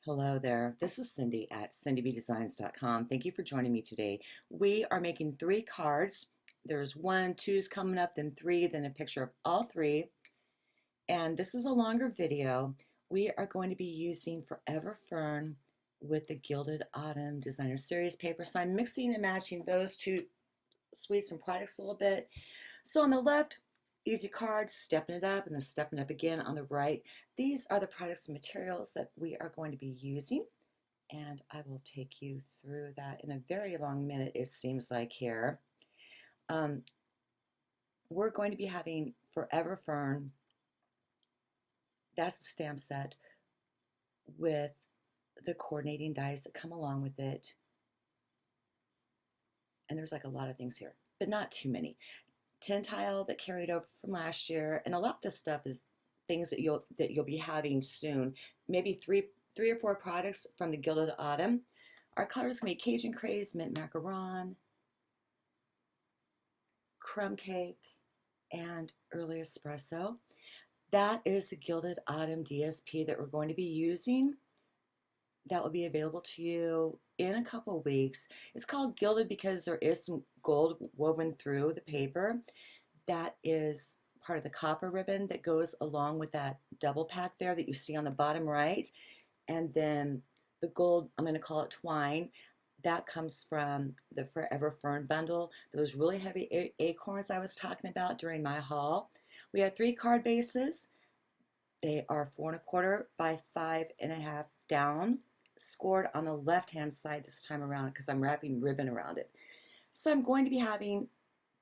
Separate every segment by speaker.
Speaker 1: Hello there. This is Cindy at cindybdesigns.com. Thank you for joining me today. We are making 3 cards. There's 1, 2's coming up, then 3, then a picture of all 3. And this is a longer video. We are going to be using Forever Fern with the Gilded Autumn Designer Series paper. So I'm mixing and matching those 2 suites and products a little bit. So on the left, easy cards, stepping it up, and then stepping up again on the right. These are the products and materials that we are going to be using, and I will take you through that in a very long minute, it seems like here. Um, we're going to be having Forever Fern, that's the stamp set, with the coordinating dies that come along with it. And there's like a lot of things here, but not too many. Tin tile that carried over from last year, and a lot of this stuff is things that you'll be having soon. Maybe three or four products from the Gilded Autumn. Our colors can be Cajun Craze, Mint Macaron, Crumb Cake, and Early Espresso. That is the Gilded Autumn DSP that we're going to be using. That will be available to you in a couple of weeks. It's called Gilded because there is some gold woven through the paper. That is part of the copper ribbon that goes along with that double pack there that you see on the bottom right. And then the gold, I'm going to call it twine, that comes from the Forever Fern bundle, those really heavy acorns I was talking about during my haul. We have 3 card bases. They are 4¼ by 5½ down, scored on the left-hand side this time around because I'm wrapping ribbon around it. So I'm going to be having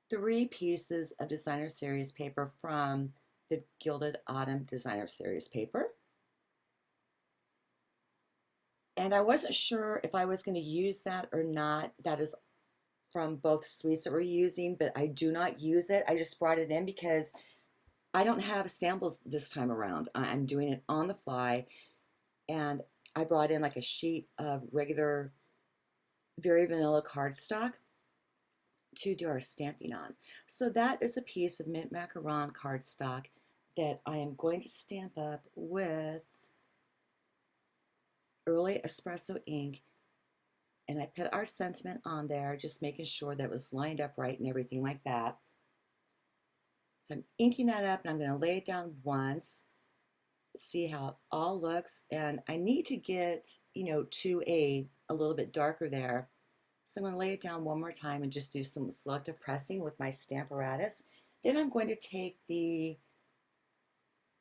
Speaker 1: 3 pieces of Designer Series paper from the Gilded Autumn Designer Series paper. And I wasn't sure if I was going to use that or not. That is from both suites that we're using, but I do not use it. I just brought it in because I don't have samples this time around. I'm doing it on the fly, and I brought in like a sheet of regular, very vanilla cardstock to do our stamping on. So that is a piece of Mint Macaron cardstock that I am going to stamp up with Early Espresso ink, and I put our sentiment on there, just making sure that it was lined up right and everything like that. So I'm inking that up, and I'm going to lay it down once, see how it all looks, and I need to get, to a little bit darker there. So I'm going to lay it down one more time and just do some selective pressing with my stamp apparatus. Then I'm going to take the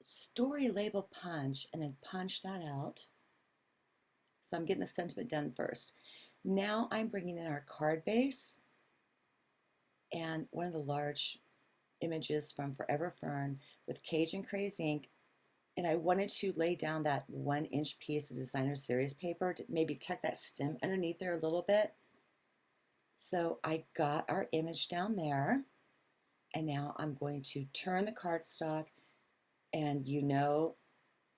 Speaker 1: story label punch and then punch that out. So I'm getting the sentiment done first. Now I'm bringing in our card base and one of the large images from Forever Fern with Cajun Craze ink, and I wanted to lay down that 1-inch piece of Designer Series paper to maybe tuck that stem underneath there a little bit. So I got our image down there, and now I'm going to turn the cardstock, and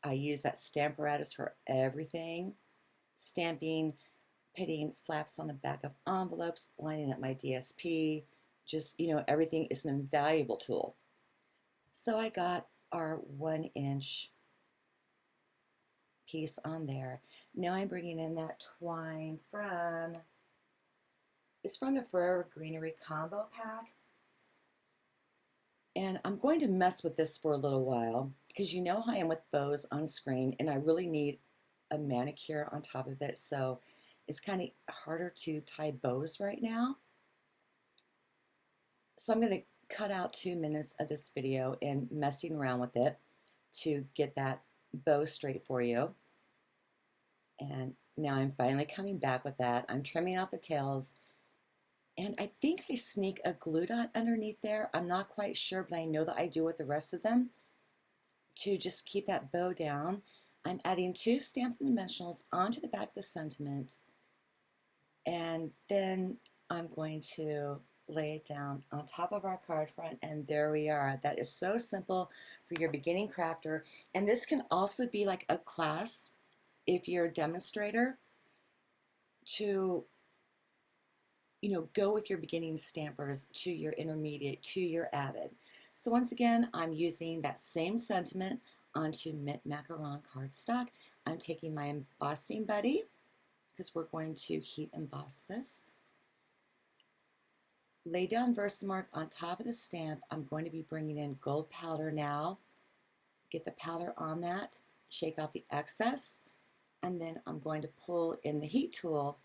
Speaker 1: I use that stamp apparatus for everything. Stamping, putting flaps on the back of envelopes, lining up my DSP, just, everything is an invaluable tool. So I got our 1-inch piece on there. Now I'm bringing in that twine it's from the Forever Greenery combo pack. And I'm going to mess with this for a little while because you know how I am with bows on screen, and I really need a manicure on top of it, so it's kind of harder to tie bows right now. So I'm going to cut out 2 minutes of this video and messing around with it to get that bow straight for you. And now I'm finally coming back with that. I'm trimming off the tails, and I think I sneak a glue dot underneath there. I'm not quite sure, but I know that I do with the rest of them to just keep that bow down. I'm adding 2 Stampin' Dimensionals onto the back of the sentiment, and then I'm going to lay it down on top of our card front, and there we are. That is so simple for your beginning crafter, and this can also be like a class if you're a demonstrator to go with your beginning stampers to your intermediate to your avid. So once again, I'm using that same sentiment onto Mint Macaron cardstock. I'm taking my embossing buddy because we're going to heat emboss this. Lay down Versamark on top of the stamp. I'm going to be bringing in gold powder now. Get the powder on that, shake out the excess, and then I'm going to pull in the heat tool.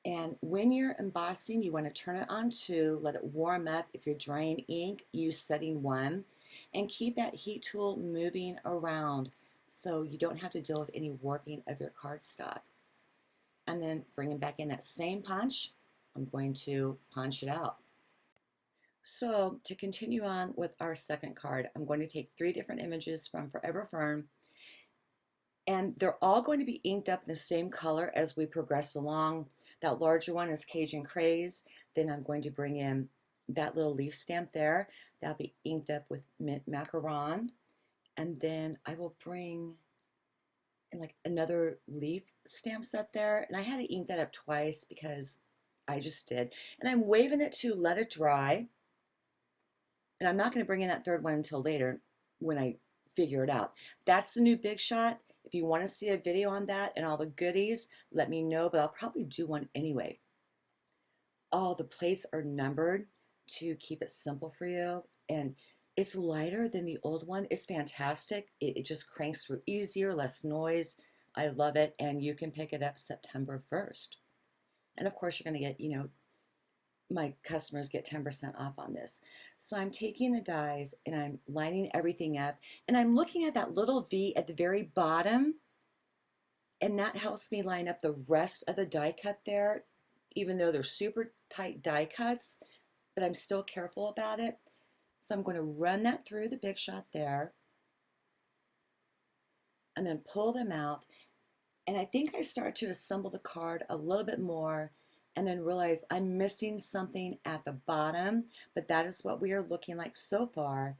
Speaker 1: And when you're embossing, you want to turn it on 2, let it warm up. If you're drying ink, use setting 1, and keep that heat tool moving around so you don't have to deal with any warping of your cardstock. And then bringing back in that same punch, I'm going to punch it out. So to continue on with our second card, I'm going to take 3 different images from Forever Fern, and they're all going to be inked up in the same color as we progress along. That larger one is Cajun Craze. Then I'm going to bring in that little leaf stamp there. That'll be inked up with mint macaron. And then I will bring in like another leaf stamp set there. And I had to ink that up twice because I just did. And I'm waving it to let it dry. And I'm not going to bring in that third one until later when I figure it out. That's the new Big Shot. If you want to see a video on that and all the goodies, let me know, but I'll probably do one anyway. All the plates are numbered to keep it simple for you, and it's lighter than the old one. It's fantastic. It just cranks through easier, less noise. I love it, and you can pick it up September 1st. And of course, you're going to get, my customers get 10% off on this. So I'm taking the dies and I'm lining everything up, and I'm looking at that little V at the very bottom, and that helps me line up the rest of the die cut there, even though they're super tight die cuts, but I'm still careful about it. So I'm going to run that through the Big Shot there and then pull them out. And I think I start to assemble the card a little bit more and then realize I'm missing something at the bottom, but that is what we are looking like so far.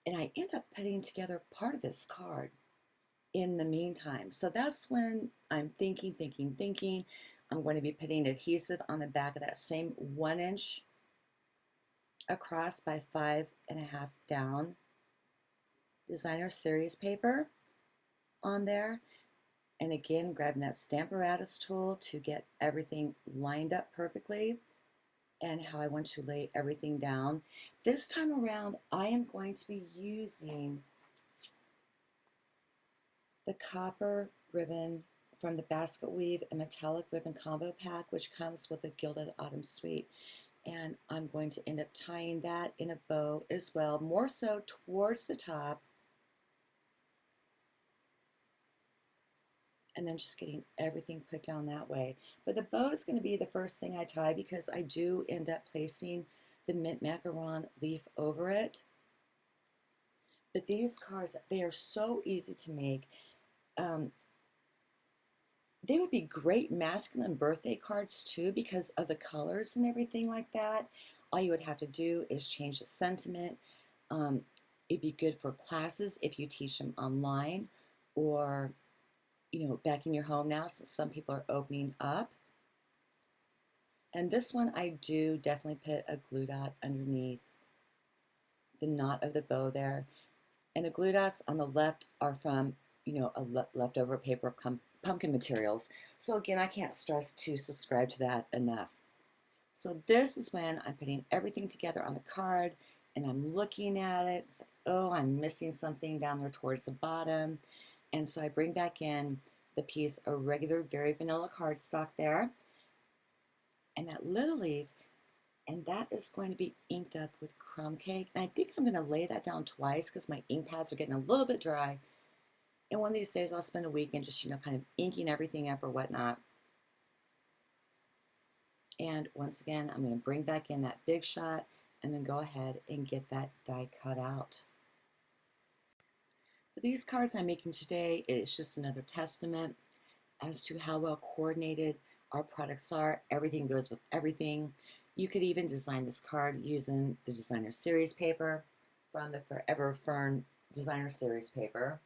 Speaker 1: And I end up putting together part of this card in the meantime. So that's when I'm thinking. I'm going to be putting adhesive on the back of that same 1 inch across by 5.5 down designer series paper on there. And again, grabbing that Stamparatus tool to get everything lined up perfectly and how I want to lay everything down. This time around, I am going to be using the copper ribbon from the Basket Weave and Metallic Ribbon Combo Pack, which comes with a Gilded Autumn Suite. And I'm going to end up tying that in a bow as well, more so towards the top. And then just getting everything put down that way. But the bow is going to be the first thing I tie because I do end up placing the mint macaron leaf over it. But these cards, they are so easy to make. They would be great masculine birthday cards too because of the colors and everything like that. All you would have to do is change the sentiment. It'd be good for classes if you teach them online or back in your home now, since some people are opening up. And this one, I do definitely put a glue dot underneath the knot of the bow there. And the glue dots on the left are from, a leftover paper of pumpkin materials. So again, I can't stress to subscribe to that enough. So this is when I'm putting everything together on the card and I'm looking at it. It's like, oh, I'm missing something down there towards the bottom. And so I bring back in the piece of regular, very vanilla cardstock there, and that little leaf, and that is going to be inked up with crumb cake. And I think I'm going to lay that down twice because my ink pads are getting a little bit dry. And one of these days I'll spend a weekend just, kind of inking everything up or whatnot. And once again, I'm going to bring back in that Big Shot and then go ahead and get that die cut out. But these cards I'm making today is just another testament as to how well coordinated our products are. Everything goes with everything. You could even design this card using the designer series paper from the Forever Fern designer series paper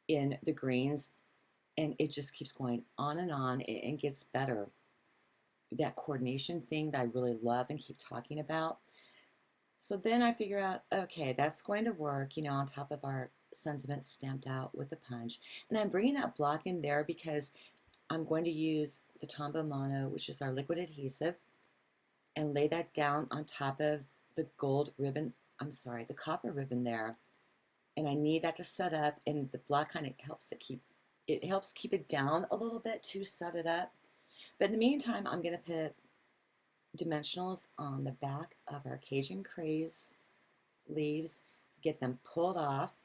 Speaker 1: in the greens, and it just keeps going on and gets better. That coordination thing that I really love and keep talking about. So then I figure out, okay, that's going to work, on top of our sentiment stamped out with a punch. And I'm bringing that block in there because I'm going to use the Tombow Mono, which is our liquid adhesive, and lay that down on top of the gold ribbon, the copper ribbon there. And I need that to set up, and the block kind of helps keep it down a little bit to set it up. But in the meantime, I'm going to put dimensionals on the back of our Cajun Craze leaves, get them pulled off.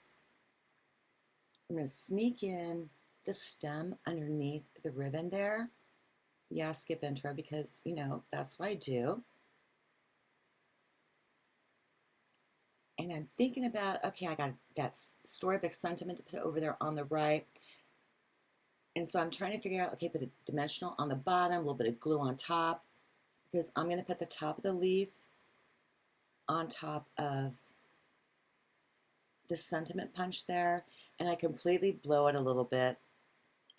Speaker 1: I'm going to sneak in the stem underneath the ribbon there. Yeah, skip intro because, you know, that's what I do. And I'm thinking about, okay, I got that storybook sentiment to put over there on the right. And so I'm trying to figure out, okay, put the dimensional on the bottom, a little bit of glue on top, because I'm going to put the top of the leaf on top of the sentiment punch there. And I completely blow it a little bit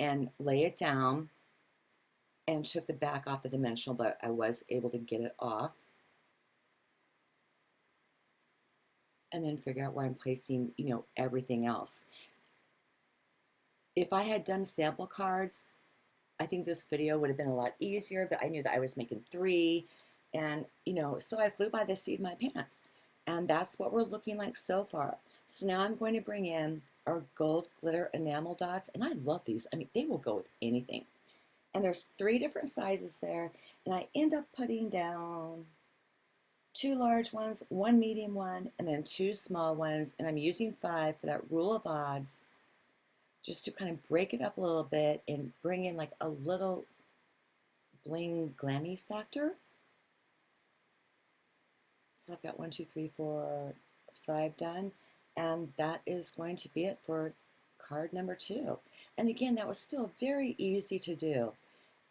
Speaker 1: and lay it down and took the back off the dimensional, but I was able to get it off. And then figure out where I'm placing, you know, everything else. If I had done sample cards, I think this video would have been a lot easier, but I knew that I was making 3, and, you know, so I flew by the seat of my pants. And that's what we're looking like so far. So now I'm going to bring in our gold glitter enamel dots, and I love these. I mean, they will go with anything. And there's 3 different sizes there, and I end up putting down 2 large ones, 1 medium one, and then 2 small ones, and I'm using 5 for that rule of odds, just to kind of break it up a little bit and bring in like a little bling glammy factor. So I've got 1, 2, 3, 4, 5 done, and that is going to be it for card number 2. And again, that was still very easy to do.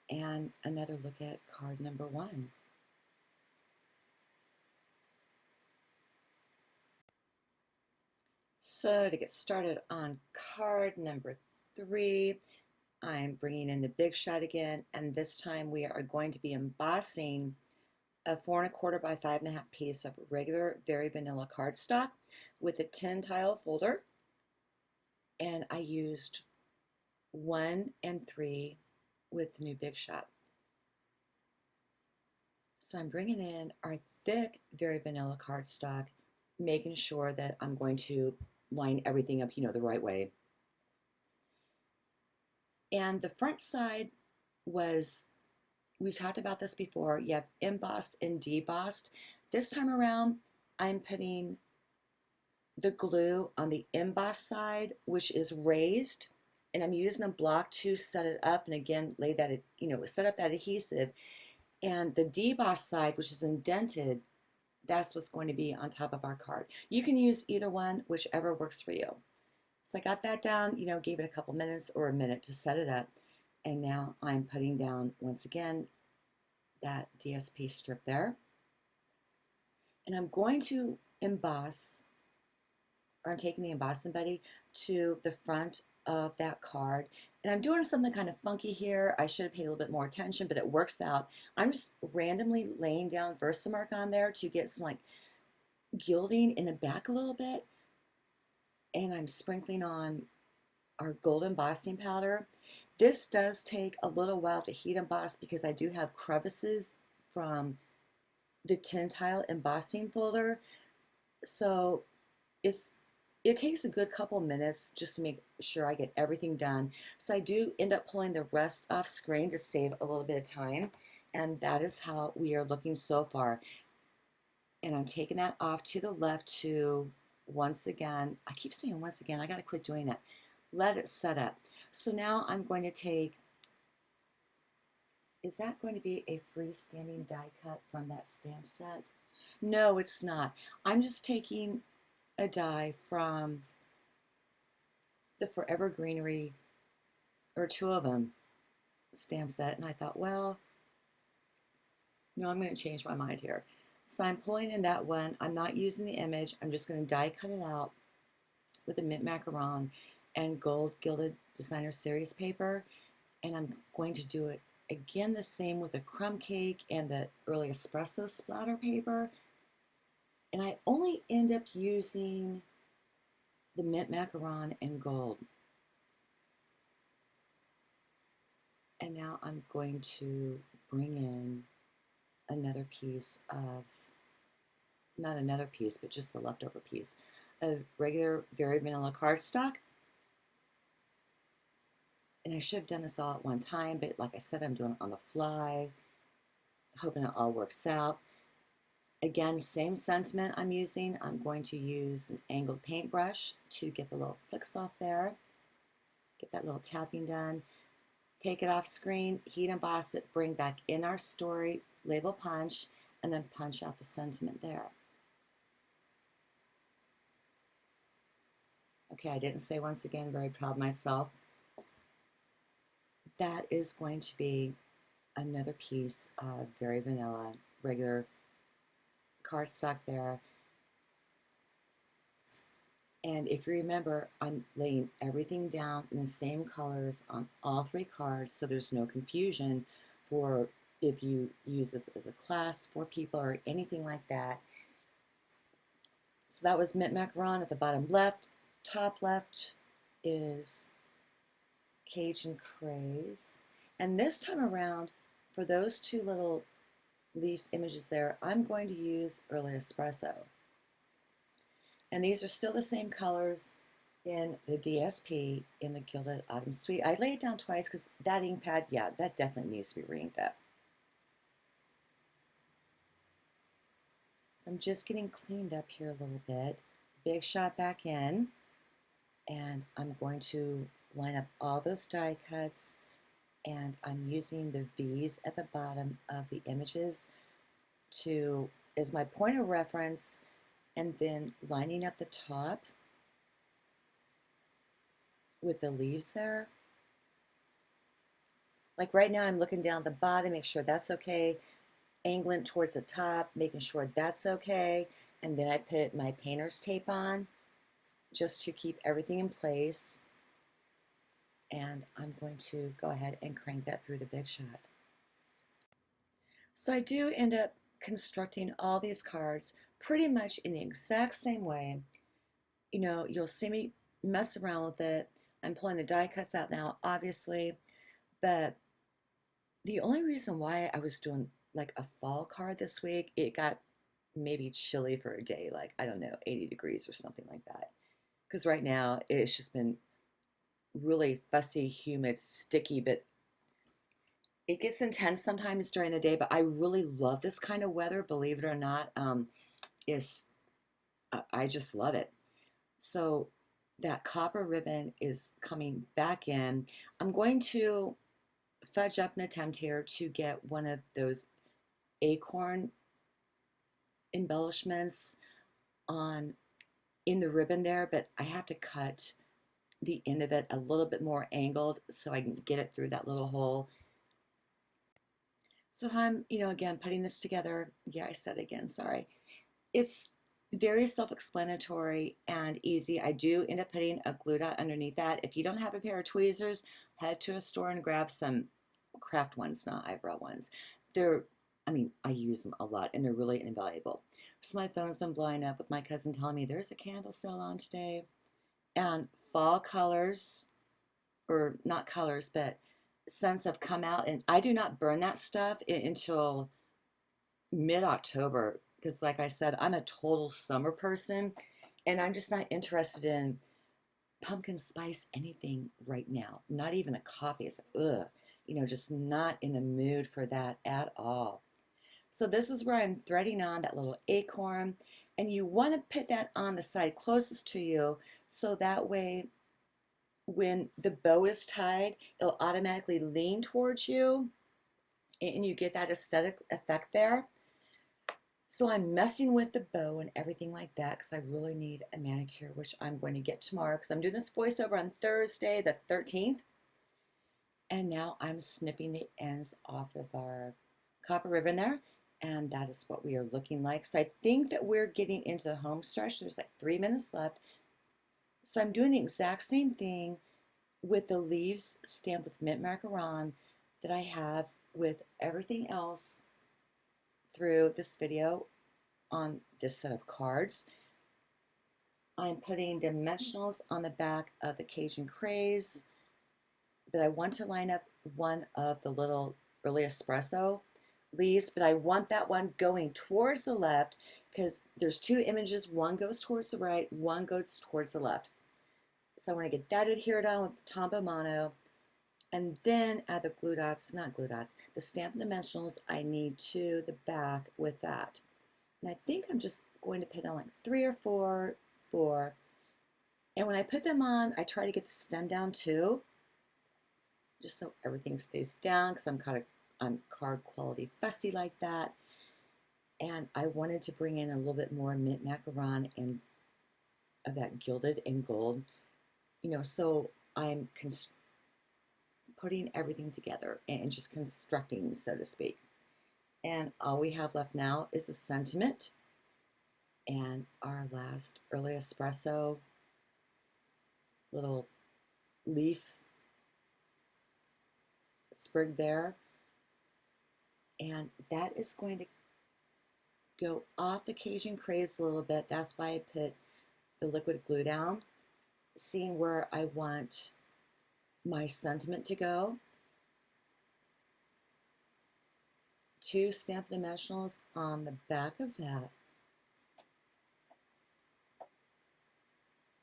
Speaker 1: And another look at card number 1. So to get started on card number 3, I'm bringing in the big shot again, and this time we are going to be embossing a 4 1/4 by 5 1/2 piece of regular very vanilla cardstock with a 10 tile folder, and I used 1 and 3 with the new big shot. So I'm bringing in our thick very vanilla cardstock, making sure that I'm going to line everything up, you know, the right way. And the front side was, we've talked about this before, you have embossed and debossed. This time around, I'm putting the glue on the embossed side, which is raised, and I'm using a block to set it up and again lay that, you know, set up that adhesive. And the debossed side, which is indented, that's what's going to be on top of our card. You can use either one, whichever works for you. So I got that down, you know, gave it a couple minutes or a minute to set it up. And now I'm putting down, once again, that DSP strip there. And I'm going to emboss, or I'm taking the embossing buddy to the front of that card. And I'm doing something kind of funky here. I should have paid a little bit more attention, but it works out. I'm just randomly laying down Versamark on there to get some like gilding in the back a little bit. And I'm sprinkling on our gold embossing powder. This does take a little while to heat emboss because I do have crevices from the 10 tile embossing folder. So it takes a good couple minutes just to make sure I get everything done. So I do end up pulling the rest off screen to save a little bit of time. And that is how we are looking so far. And I'm taking that off to the left to, once again, I keep saying once again, I got to quit doing that. Let it set up. So now I'm going to take, is that going to be a freestanding die cut from that stamp set? No, it's not. I'm just taking a die from the Forever Greenery, or 2 of them, stamp set, and I thought, well, no, I'm going to change my mind here. So I'm pulling in that one. I'm not using the image. I'm just going to die cut it out with a mint macaron and gold Gilded Designer Series paper, and I'm going to do it again the same with the crumb cake and the early espresso splatter paper. And I only end up using the mint macaron in gold. And now I'm going to bring in another piece of, not another piece, but just a leftover piece of regular very vanilla cardstock. And I should have done this all at one time, but like I said, I'm doing it on the fly, hoping it all works out. Again, same sentiment I'm using. I'm going to use an angled paintbrush to get the little flicks off there, get that little tapping done, take it off screen, heat emboss it, bring back in our story, label punch, and then punch out the sentiment there. Okay, I didn't say once again, very proud of myself. That is going to be another piece of very vanilla, regular cardstock there. And if you remember, I'm laying everything down in the same colors on all three cards, so there's no confusion for if you use this as a class for people or anything like that. So that was mint macaron at the bottom left. Top left is Cajun Craze. And this time around, for those two little leaf images there, I'm going to use Early Espresso. And these are still the same colors in the DSP in the Gilded Autumn Suite. I laid it down twice because that ink pad, yeah, that definitely needs to be re-inked up. So I'm just getting cleaned up here a little bit. Big shot back in. And I'm going to line up all those die cuts, and I'm using the V's at the bottom of the images to as my point of reference, and then lining up the top with the leaves there. Like right now I'm looking down the bottom, make sure that's okay, angling towards the top, making sure that's okay, and then I put my painter's tape on just to keep everything in place. And I'm going to go ahead and crank that through the big shot. So I do end up constructing all these cards pretty much in the exact same way. You know, you'll see me mess around with it. I'm pulling the die cuts out now, obviously, but the only reason why I was doing like a fall card this week, it got maybe chilly for a day, like, I don't know, 80 degrees or something like that. Because right now it's just been really fussy, humid, sticky, but it gets intense sometimes during the day. But I really love this kind of weather, believe it or not. I just love it. So that copper ribbon is coming back in. I'm going to fudge up an attempt here to get one of those acorn embellishments on in the ribbon there, but I have to cut the end of it a little bit more angled so I can get it through that little hole. So I'm, again, putting this together. Yeah, I said again, sorry. It's very self-explanatory and easy. I do end up putting a glue dot underneath that. If you don't have a pair of tweezers, head to a store and grab some craft ones, not eyebrow ones. I use them a lot and they're really invaluable. So my phone's been blowing up with my cousin telling me there's a candle sale on today. And fall colors, or not colors, but scents have come out. And I do not burn that stuff until mid-October because, like I said, I'm a total summer person and I'm just not interested in pumpkin spice anything right now. Not even the coffee. It's like, ugh, just not in the mood for that at all. So this is where I'm threading on that little acorn, and you want to put that on the side closest to you so that way when the bow is tied, it'll automatically lean towards you and you get that aesthetic effect there. So I'm messing with the bow and everything like that because I really need a manicure, which I'm going to get tomorrow because I'm doing this voiceover on Thursday, the 13th. And now I'm snipping the ends off of our copper ribbon there. And that is what we are looking like. So I think that we're getting into the home stretch. There's like 3 minutes left. So I'm doing the exact same thing with the leaves stamped with mint macaron that I have with everything else through this video on this set of cards. I'm putting dimensionals on the back of the Cajun Craze, but I want to line up one of the little early espresso leaves, but I want that one going towards the left because there's two images. One goes towards the right, one goes towards the left. So I want to get that adhered on with the Tombow Mono, and then add the glue dots, not glue dots, the Stampin' Dimensionals I need to the back with that. And I think I'm just going to put on like 3 or 4. And when I put them on, I try to get the stem down too, just so everything stays down because I'm card quality fussy like that. And I wanted to bring in a little bit more mint macaron and of that gilded and gold, so I'm putting everything together and just constructing, so to speak. And all we have left now is the sentiment and our last early espresso little leaf sprig there. And that is going to go off the Cajun Craze a little bit. That's why I put the liquid glue down, seeing where I want my sentiment to go. 2 Stampin' Dimensionals on the back of that.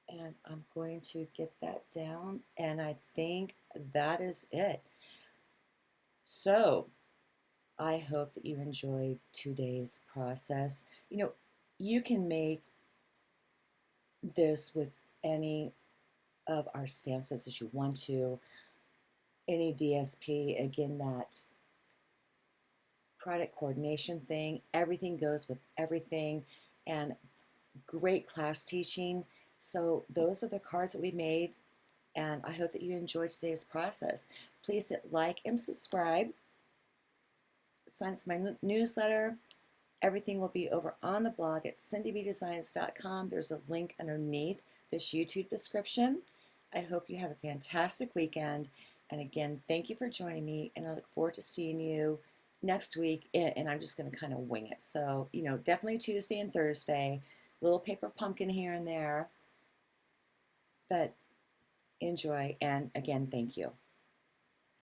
Speaker 1: And I'm going to get that down, and I think that is it. So I hope that you enjoyed today's process. You can make this with any of our stamp sets as you want to, any DSP. Again, that product coordination thing, everything goes with everything, and great class teaching. So those are the cards that we made, and I hope that you enjoyed today's process. Please hit like and subscribe. Sign up for my newsletter. Everything will be over on the blog at cindybdesigns.com. There's a link underneath this YouTube description. I hope you have a fantastic weekend. And again, thank you for joining me, and I look forward to seeing you next week. And I'm just going to kind of wing it. So, definitely Tuesday and Thursday, little paper pumpkin here and there. But enjoy, and again, thank you.